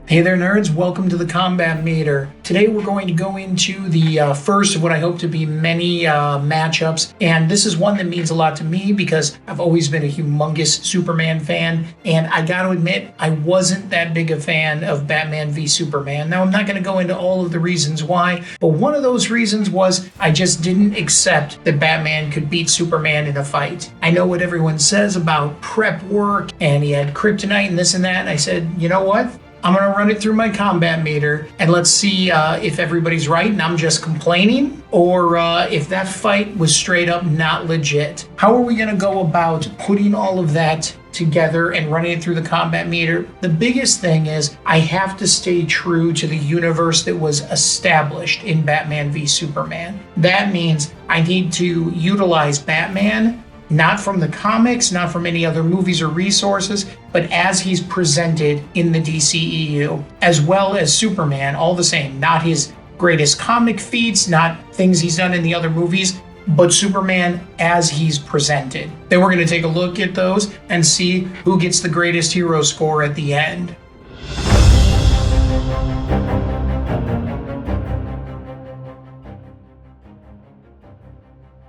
Hey there nerds, welcome to the Combat Meter. Today we're going to go into the first of what I hope to be many matchups, and this is one that means a lot to me because I've always been a humongous Superman fan, and I gotta admit, I wasn't that big a fan of Batman v Superman. Now I'm not gonna go into all of the reasons why, but one of those reasons was I just didn't accept that Batman could beat Superman in a fight. I know what everyone says about prep work, and he had kryptonite and this and that, and I said, you know what? I'm going to run it through my combat meter and let's see if everybody's right and I'm just complaining, or if that fight was straight up not legit. How are we going to go about putting all of that together and running it through the combat meter? The biggest thing is I have to stay true to the universe that was established in Batman v Superman. That means I need to utilize Batman not from the comics, not from any other movies or resources, but as he's presented in the DCEU, as well as Superman, all the same. Not his greatest comic feats, not things he's done in the other movies, but Superman as he's presented. Then we're going to take a look at those and see who gets the greatest hero score at the end.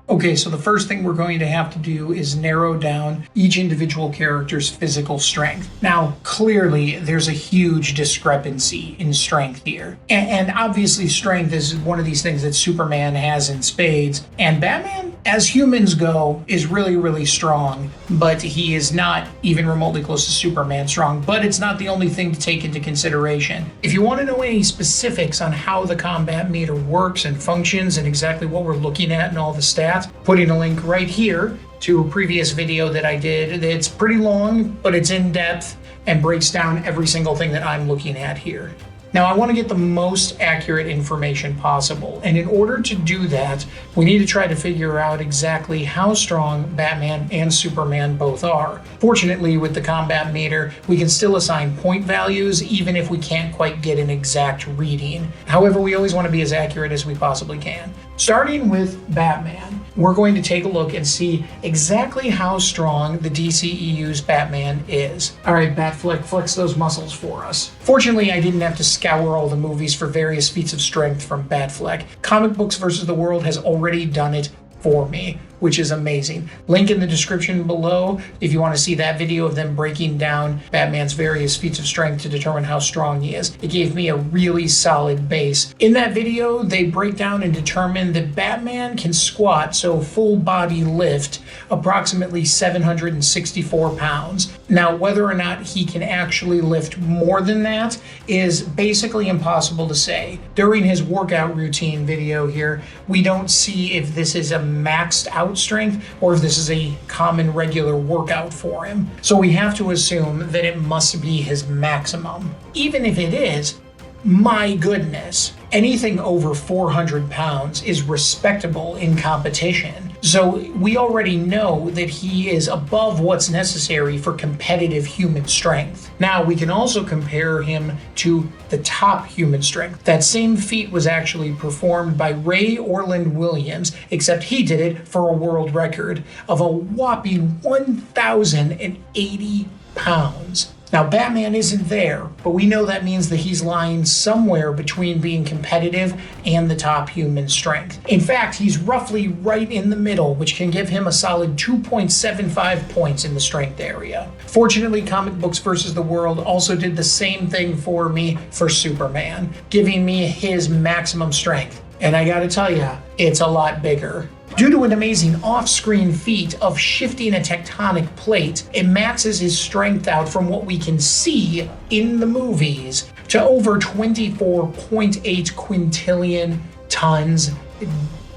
Okay, so the first thing we're going to have to do is narrow down each individual character's physical strength. Now, clearly, there's a huge discrepancy in strength here. And obviously, strength is one of these things that Superman has in spades. And Batman, as humans go, is really, really strong. But he is not even remotely close to Superman strong. But it's not the only thing to take into consideration. If you want to know any specifics on how the combat meter works and functions and exactly what we're looking at and all the stats, putting a link right here to a previous video that I did. It's pretty long, but it's in depth and breaks down every single thing that I'm looking at here. Now, I want to get the most accurate information possible, and in order to do that, we need to try to figure out exactly how strong Batman and Superman both are. Fortunately, with the combat meter, we can still assign point values even if we can't quite get an exact reading. However, we always want to be as accurate as we possibly can. Starting with Batman, we're going to take a look and see exactly how strong the DCEU's Batman is. All right, Batfleck, flex those muscles for us. Fortunately, I didn't have to scour all the movies for various feats of strength from Batfleck. Comic Books vs. the World has already done it for me, which is amazing. Link in the description below if you want to see that video of them breaking down Batman's various feats of strength to determine how strong he is. It gave me a really solid base. In that video, they break down and determine that Batman can squat, so full body lift, approximately 764 pounds. Now, whether or not he can actually lift more than that is basically impossible to say. During his workout routine video here, we don't see if this is a maxed out strength or if this is a common regular workout for him. So we have to assume that it must be his maximum. Even if it is, my goodness, anything over 400 pounds is respectable in competition. So we already know that he is above what's necessary for competitive human strength. Now we can also compare him to the top human strength. That same feat was actually performed by Ray Orland Williams, except he did it for a world record of a whopping 1,080 pounds. Now, Batman isn't there, but we know that means that he's lying somewhere between being competitive and the top human strength. In fact, he's roughly right in the middle, which can give him a solid 2.75 points in the strength area. Fortunately, Comic Books vs. the World also did the same thing for me for Superman, giving me his maximum strength. And I gotta tell ya, it's a lot bigger. Due to an amazing off-screen feat of shifting a tectonic plate, it maxes his strength out from what we can see in the movies to over 24.8 quintillion tons.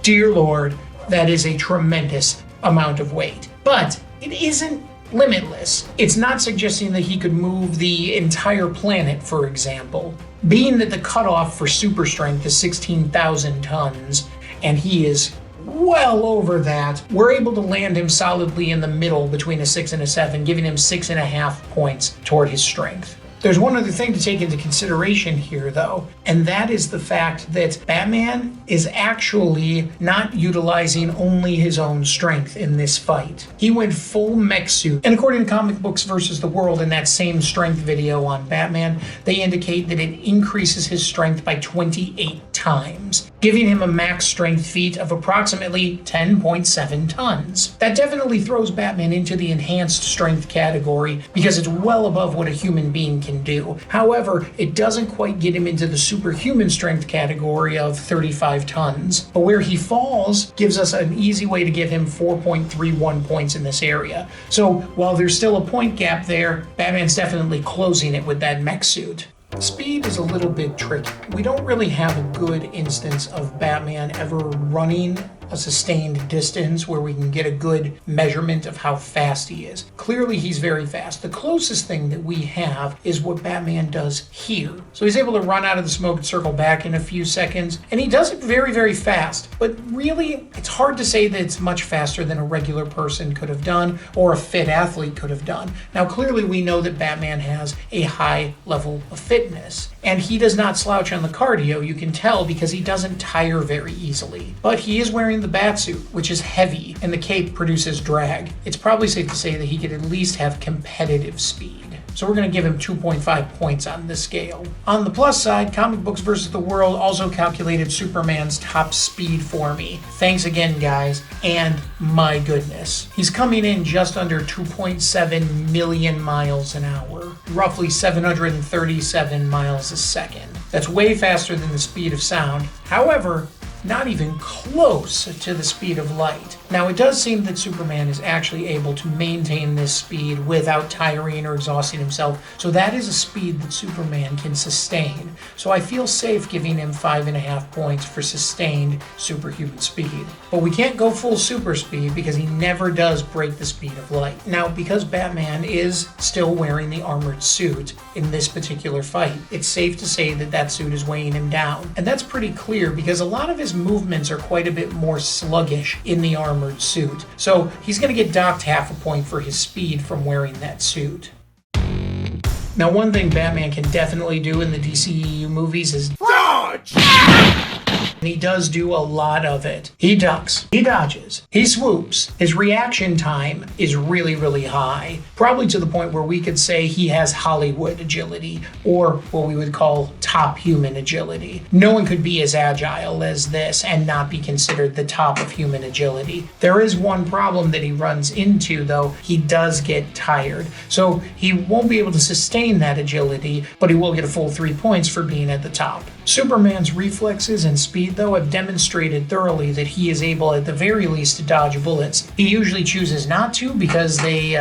Dear Lord, that is a tremendous amount of weight. But it isn't limitless. It's not suggesting that he could move the entire planet, for example. Being that the cutoff for super strength is 16,000 tons, and he is well over that, we're able to land him solidly in the middle between a 6 and a 7, giving him 6.5 points toward his strength. There's one other thing to take into consideration here, though, and that is the fact that Batman is actually not utilizing only his own strength in this fight. He went full mech suit, and according to Comic Books vs. the World, in that same strength video on Batman, they indicate that it increases his strength by 28 times, giving him a max strength feat of approximately 10.7 tons. That definitely throws Batman into the enhanced strength category because it's well above what a human being can do. However, it doesn't quite get him into the superhuman strength category of 35 tons. But where he falls gives us an easy way to give him 4.31 points in this area. So while there's still a point gap there, Batman's definitely closing it with that mech suit. Speed is a little bit tricky. We don't really have a good instance of Batman ever running a sustained distance where we can get a good measurement of how fast he is. Clearly, he's very fast. The closest thing that we have is what Batman does here. So he's able to run out of the smoke and circle back in a few seconds, and he does it very, very fast. But really, it's hard to say that it's much faster than a regular person could have done or a fit athlete could have done. Now, clearly, we know that Batman has a high level of fitness, and he does not slouch on the cardio, you can tell, because he doesn't tire very easily. But he is wearing the batsuit, which is heavy, and the cape produces drag. It's probably safe to say that he could at least have competitive speed. So we're going to give him 2.5 points on this scale. On the plus side, Comic Books vs. the World also calculated Superman's top speed for me. Thanks again, guys, and my goodness. He's coming in just under 2.7 million miles an hour, roughly 737 miles a second. That's way faster than the speed of sound. However, not even close to the speed of light. Now, it does seem that Superman is actually able to maintain this speed without tiring or exhausting himself, so that is a speed that Superman can sustain. So I feel safe giving him 5.5 points for sustained superhuman speed. But we can't go full super speed because he never does break the speed of light. Now, because Batman is still wearing the armored suit in this particular fight, it's safe to say that that suit is weighing him down. And that's pretty clear because a lot of his movements are quite a bit more sluggish in the armored suit. So he's going to get docked half a point for his speed from wearing that suit. Now, one thing Batman can definitely do in the DCEU movies is dodge! And he does do a lot of it. He ducks, he dodges, he swoops. His reaction time is really, really high. Probably to the point where we could say he has Hollywood agility, or what we would call top human agility. No one could be as agile as this and not be considered the top of human agility. There is one problem that he runs into, though. He does get tired. So he won't be able to sustain that agility, but he will get a full 3 points for being at the top. Superman's reflexes and speed, though, have demonstrated thoroughly that he is able, at the very least, to dodge bullets. He usually chooses not to because they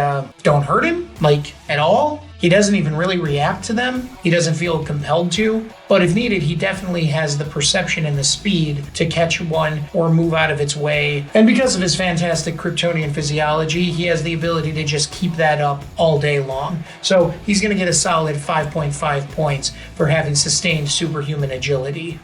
don't hurt him, like, at all. He doesn't even really react to them. He doesn't feel compelled to. But if needed, he definitely has the perception and the speed to catch one or move out of its way. And because of his fantastic Kryptonian physiology, he has the ability to just keep that up all day long. So he's going to get a solid 5.5 points for having sustained superhuman agility.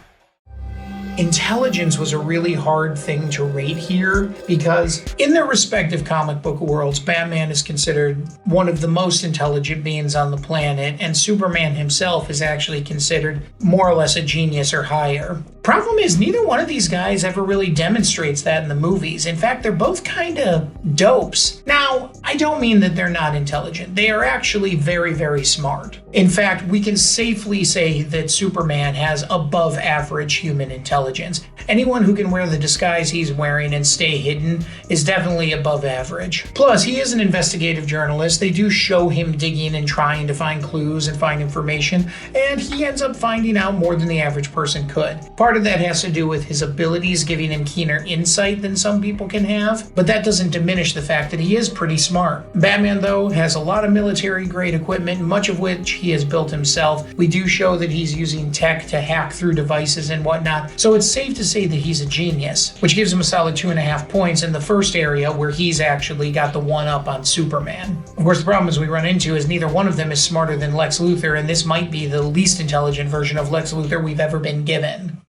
Intelligence was a really hard thing to rate here because in their respective comic book worlds, Batman is considered one of the most intelligent beings on the planet, and Superman himself is actually considered more or less a genius or higher. Problem is, neither one of these guys ever really demonstrates that in the movies. In fact, they're both kind of dopes. Now, I don't mean that they're not intelligent. They are actually very, very smart. In fact, we can safely say that Superman has above average human intelligence. Anyone who can wear the disguise he's wearing and stay hidden is definitely above average. Plus, he is an investigative journalist. They do show him digging and trying to find clues and find information, and he ends up finding out more than the average person could. Part of that has to do with his abilities giving him keener insight than some people can have, but that doesn't diminish the fact that he is pretty smart. Batman, though, has a lot of military-grade equipment, much of which he has built himself. We do show that he's using tech to hack through devices and whatnot, so it's safe to say that he's a genius, which gives him a solid 2.5 points in the first area where he's actually got the one-up on Superman. Of course, the problem is we run into is neither one of them is smarter than Lex Luthor, and this might be the least intelligent version of Lex Luthor we've ever been given.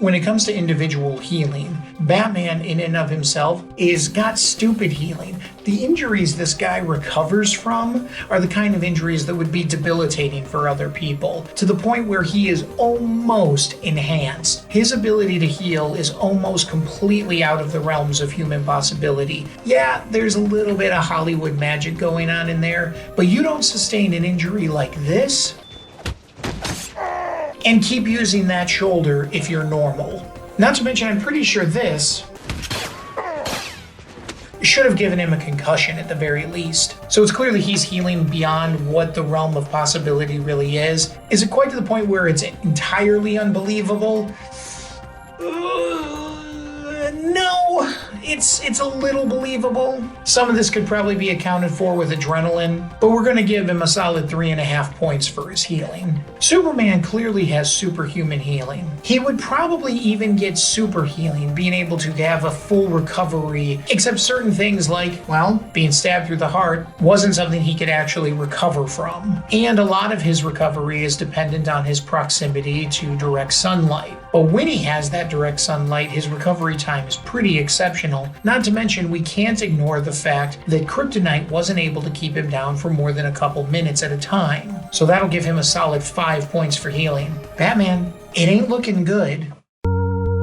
When it comes to individual healing, Batman in and of himself is got stupid healing. The injuries this guy recovers from are the kind of injuries that would be debilitating for other people, to the point where he is almost enhanced. His ability to heal is almost completely out of the realms of human possibility. Yeah, there's a little bit of Hollywood magic going on in there, but you don't sustain an injury like this and keep using that shoulder if you're normal. Not to mention, I'm pretty sure this should have given him a concussion at the very least. So it's clear that he's healing beyond what the realm of possibility really is. Is it quite to the point where it's entirely unbelievable? No, it's a little believable. Some of this could probably be accounted for with adrenaline, but we're going to give him a solid 3.5 points for his healing. Superman clearly has superhuman healing. He would probably even get super healing, being able to have a full recovery, except certain things like, well, being stabbed through the heart wasn't something he could actually recover from. And a lot of his recovery is dependent on his proximity to direct sunlight. But when he has that direct sunlight, his recovery time is pretty exceptional. Not to mention, we can't ignore the fact that kryptonite wasn't able to keep him down for more than a couple minutes at a time. So that'll give him a solid 5 points for healing. Batman, it ain't looking good.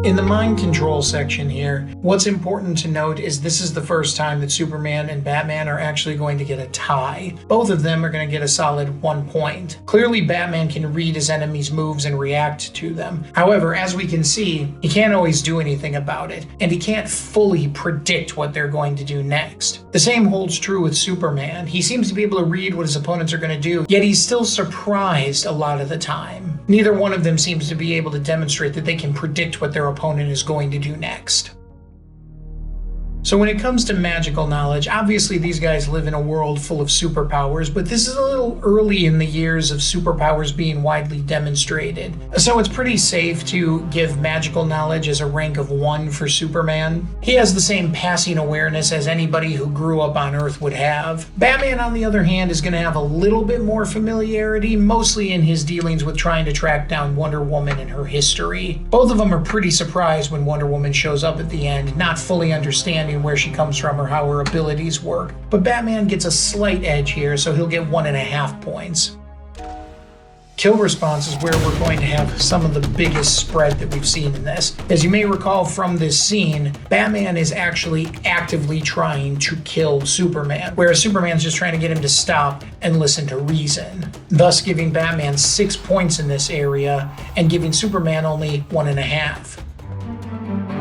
In the mind control section here, what's important to note is this is the first time that Superman and Batman are actually going to get a tie. Both of them are going to get a solid 1 point. Clearly, Batman can read his enemies' moves and react to them. However, as we can see, he can't always do anything about it, and he can't fully predict what they're going to do next. The same holds true with Superman. He seems to be able to read what his opponents are going to do, yet he's still surprised a lot of the time. Neither one of them seems to be able to demonstrate that they can predict what their opponent is going to do next. So when it comes to magical knowledge, obviously these guys live in a world full of superpowers, but this is a little early in the years of superpowers being widely demonstrated. So it's pretty safe to give magical knowledge as a rank of 1 for Superman. He has the same passing awareness as anybody who grew up on Earth would have. Batman, on the other hand, is going to have a little bit more familiarity, mostly in his dealings with trying to track down Wonder Woman and her history. Both of them are pretty surprised when Wonder Woman shows up at the end, not fully understanding where she comes from or how her abilities work. But Batman gets a slight edge here, so he'll get 1.5 points. Kill response is where we're going to have some of the biggest spread that we've seen in this. As you may recall from this scene, Batman is actually actively trying to kill Superman, whereas Superman's just trying to get him to stop and listen to reason, thus giving Batman 6 points in this area and giving Superman only 1.5.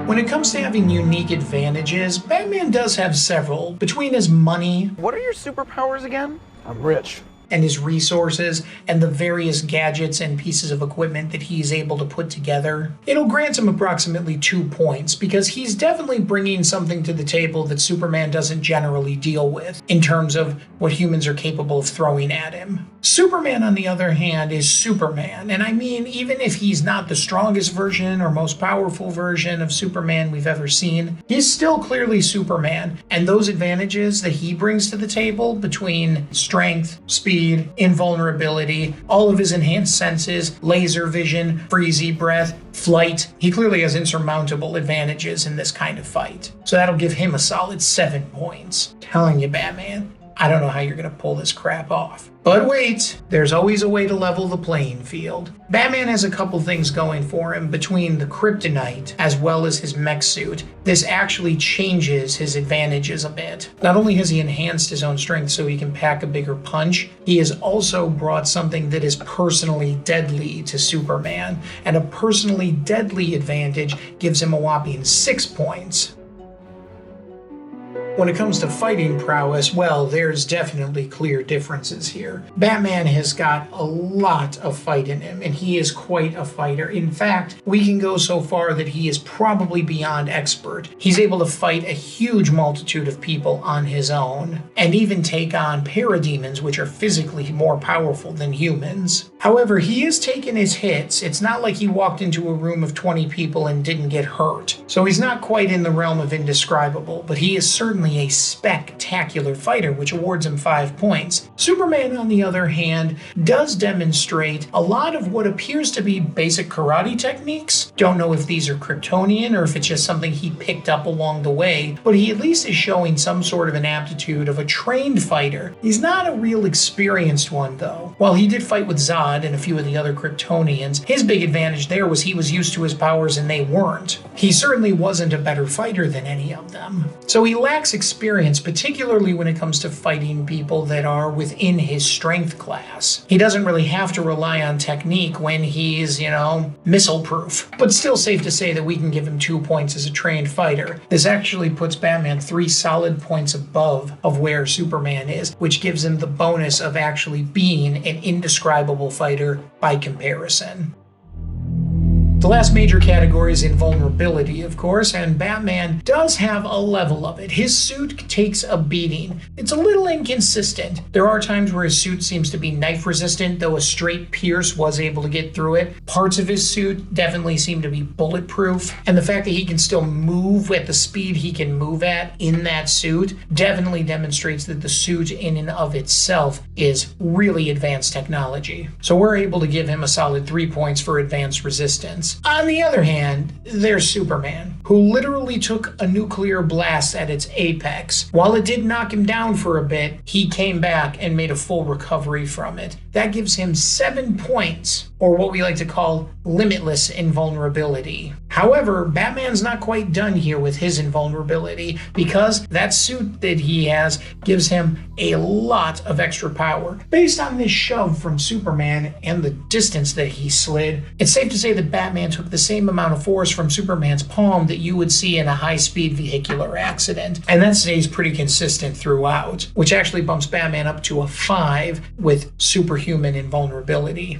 When it comes to having unique advantages, Batman does have several. Between his money... What are your superpowers again? I'm rich. And his resources, and the various gadgets and pieces of equipment that he's able to put together, it'll grant him approximately 2 points, because he's definitely bringing something to the table that Superman doesn't generally deal with, in terms of what humans are capable of throwing at him. Superman, on the other hand, is Superman, and I mean, even if he's not the strongest version or most powerful version of Superman we've ever seen, he's still clearly Superman, and those advantages that he brings to the table between strength, speed, invulnerability, all of his enhanced senses, laser vision, freezy breath, flight. He clearly has insurmountable advantages in this kind of fight. So that'll give him a solid 7 points. Telling you, Batman, I don't know how you're going to pull this crap off. But wait, there's always a way to level the playing field. Batman has a couple things going for him between the kryptonite as well as his mech suit. This actually changes his advantages a bit. Not only has he enhanced his own strength so he can pack a bigger punch, he has also brought something that is personally deadly to Superman, and a personally deadly advantage gives him a whopping 6 points. When it comes to fighting prowess, well, there's definitely clear differences here. Batman has got a lot of fight in him, and he is quite a fighter. In fact, we can go so far that he is probably beyond expert. He's able to fight a huge multitude of people on his own, and even take on parademons, which are physically more powerful than humans. However, he has taken his hits. It's not like he walked into a room of 20 people and didn't get hurt. So he's not quite in the realm of indescribable, but he is certainly certainly a spectacular fighter, which awards him 5 points. Superman, on the other hand, does demonstrate a lot of what appears to be basic karate techniques. Don't know if these are Kryptonian or if it's just something he picked up along the way, but he at least is showing some sort of an aptitude of a trained fighter. He's not a real experienced one, though. While he did fight with Zod and a few of the other Kryptonians, his big advantage there was he was used to his powers and they weren't. He certainly wasn't a better fighter than any of them. So he lacks experience, particularly when it comes to fighting people that are within his strength class. He doesn't really have to rely on technique when he's, missile proof. But still safe to say that we can give him 2 points as a trained fighter. This actually puts Batman 3 solid points above of where Superman is, which gives him the bonus of actually being an indescribable fighter by comparison. The last major category is invulnerability, of course, and Batman does have a level of it. His suit takes a beating. It's a little inconsistent. There are times where his suit seems to be knife resistant, though a straight pierce was able to get through it. Parts of his suit definitely seem to be bulletproof, and the fact that he can still move at the speed he can move at in that suit definitely demonstrates that the suit in and of itself is really advanced technology. So we're able to give him a solid 3 points for advanced resistance. On the other hand, there's Superman, who literally took a nuclear blast at its apex. While it did knock him down for a bit, he came back and made a full recovery from it. That gives him 7 points, or what we like to call limitless invulnerability. However, Batman's not quite done here with his invulnerability, because that suit that he has gives him a lot of extra power. Based on this shove from Superman and the distance that he slid, it's safe to say that Batman took the same amount of force from Superman's palm that you would see in a high-speed vehicular accident, and that stays pretty consistent throughout, which actually bumps Batman up to a 5 with superhuman invulnerability.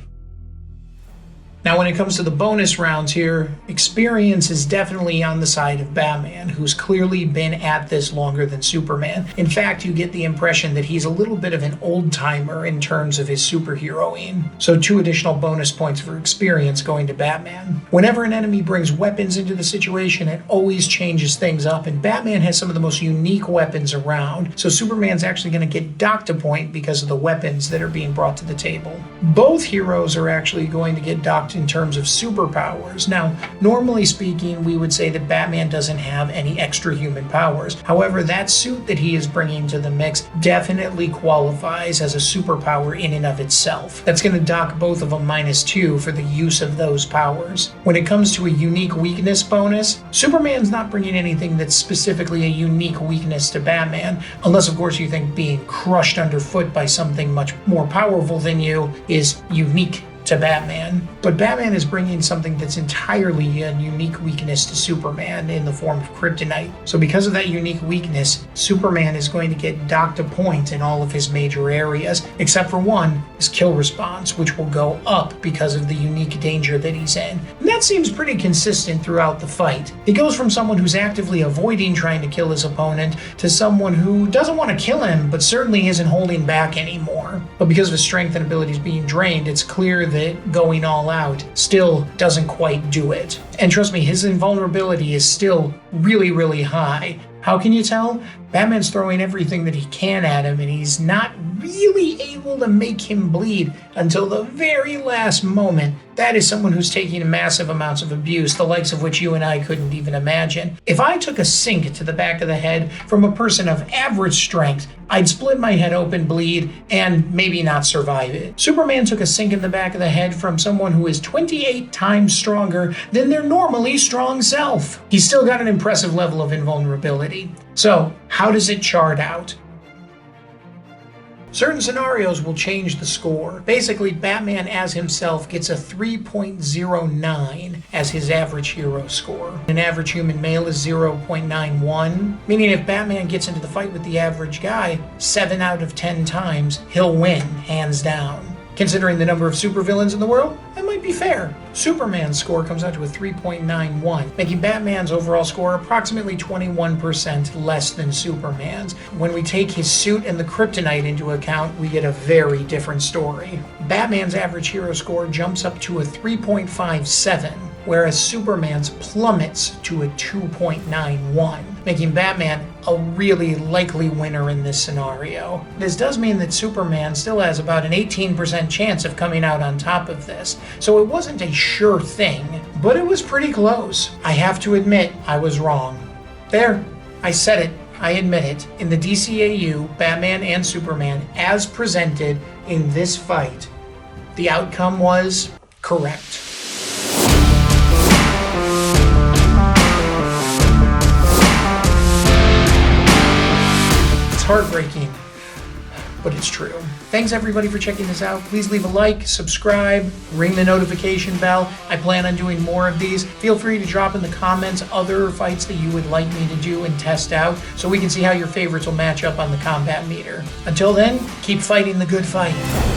Now, when it comes to the bonus rounds here, experience is definitely on the side of Batman, who's clearly been at this longer than Superman. In fact, you get the impression that he's a little bit of an old-timer in terms of his superheroing. So 2 additional bonus points for experience going to Batman. Whenever an enemy brings weapons into the situation, it always changes things up, and Batman has some of the most unique weapons around. So Superman's actually going to get docked a point because of the weapons that are being brought to the table. Both heroes are actually going to get docked in terms of superpowers. Now, normally speaking, we would say that Batman doesn't have any extra human powers. However, that suit that he is bringing to the mix definitely qualifies as a superpower in and of itself. That's going to dock both of them -2 for the use of those powers. When it comes to a unique weakness bonus, Superman's not bringing anything that's specifically a unique weakness to Batman, unless of course you think being crushed underfoot by something much more powerful than you is unique to Batman. But Batman is bringing something that's entirely a unique weakness to Superman in the form of kryptonite. So because of that unique weakness, Superman is going to get docked a point in all of his major areas, except for one, his kill response, which will go up because of the unique danger that he's in. And that seems pretty consistent throughout the fight. He goes from someone who's actively avoiding trying to kill his opponent to someone who doesn't want to kill him, but certainly isn't holding back anymore. But because of his strength and abilities being drained, it's clear that going all out still doesn't quite do it. And trust me, his invulnerability is still really, really high. How can you tell? Batman's throwing everything that he can at him, and he's not really able to make him bleed until the very last moment. That is someone who's taking massive amounts of abuse, the likes of which you and I couldn't even imagine. If I took a sink to the back of the head from a person of average strength, I'd split my head open, bleed, and maybe not survive it. Superman took a sink in the back of the head from someone who is 28 times stronger than their normally strong self. He's still got an impressive level of invulnerability. So, how does it chart out? Certain scenarios will change the score. Basically, Batman as himself gets a 3.09 as his average hero score. An average human male is 0.91, meaning if Batman gets into the fight with the average guy 7 out of 10 times, he'll win, hands down. Considering the number of supervillains in the world, that might be fair. Superman's score comes out to a 3.91, making Batman's overall score approximately 21% less than Superman's. When we take his suit and the kryptonite into account, we get a very different story. Batman's average hero score jumps up to a 3.57, whereas Superman's plummets to a 2.91, making Batman a really likely winner in this scenario. This does mean that Superman still has about an 18% chance of coming out on top of this, so it wasn't a sure thing, but it was pretty close. I have to admit, I was wrong. There, I said it. I admit it. In the DCAU, Batman and Superman, as presented in this fight, the outcome was correct. It's heartbreaking, but it's true. Thanks everybody for checking this out. Please leave a like, subscribe, ring the notification bell. I plan on doing more of these. Feel free to drop in the comments other fights that you would like me to do and test out so we can see how your favorites will match up on the combat meter. Until then, keep fighting the good fight.